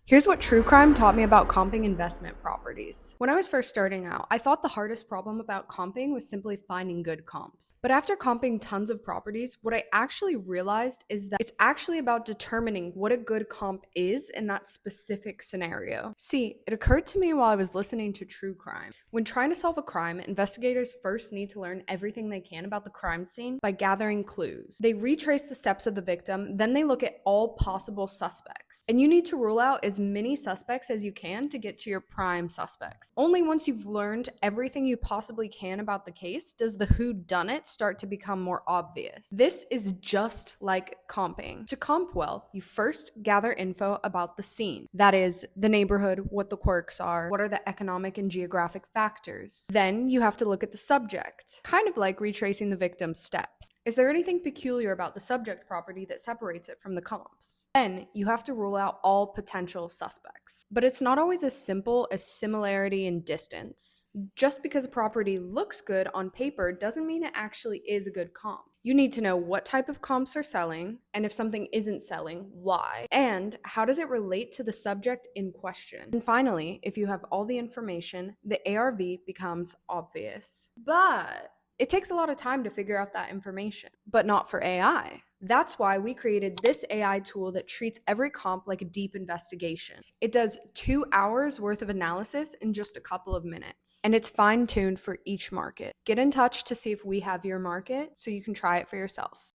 Here's what true crime taught me about comping investment properties. When I was first starting out, I thought the hardest problem about comping was simply finding good comps. But after comping tons of properties, what I actually realized is that it's actually about determining what a good comp is in that specific scenario. See, it occurred to me while I was listening to true crime. When trying to solve a crime, investigators first need to learn everything they can about the crime scene by gathering clues. They retrace the steps of the victim, then they look at all possible suspects. And you need to rule out as many suspects as you can to get to your prime suspects. Only once you've learned everything you possibly can about the case does the whodunit start to become more obvious. This is just like comping. To comp well, you first gather info about the scene. That is, the neighborhood, what the quirks are, what are the economic and geographic factors. Then you have to look at the subject, kind of like retracing the victim's steps. Is there anything peculiar about the subject property that separates it from the comps? Then you have to rule out all potential suspects. But it's not always as simple as similarity and distance. Just because a property looks good on paper doesn't mean it actually is a good comp. You need to know what type of comps are selling, and if something isn't selling, why, and how does it relate to the subject in question. And finally, if you have all the information, the ARV becomes obvious. But it takes a lot of time to figure out that information, but not for AI. That's why we created this AI tool that treats every comp like a deep investigation. It does 2 hours worth of analysis in just a couple of minutes, and it's fine-tuned for each market. Get in touch to see if we have your market so you can try it for yourself.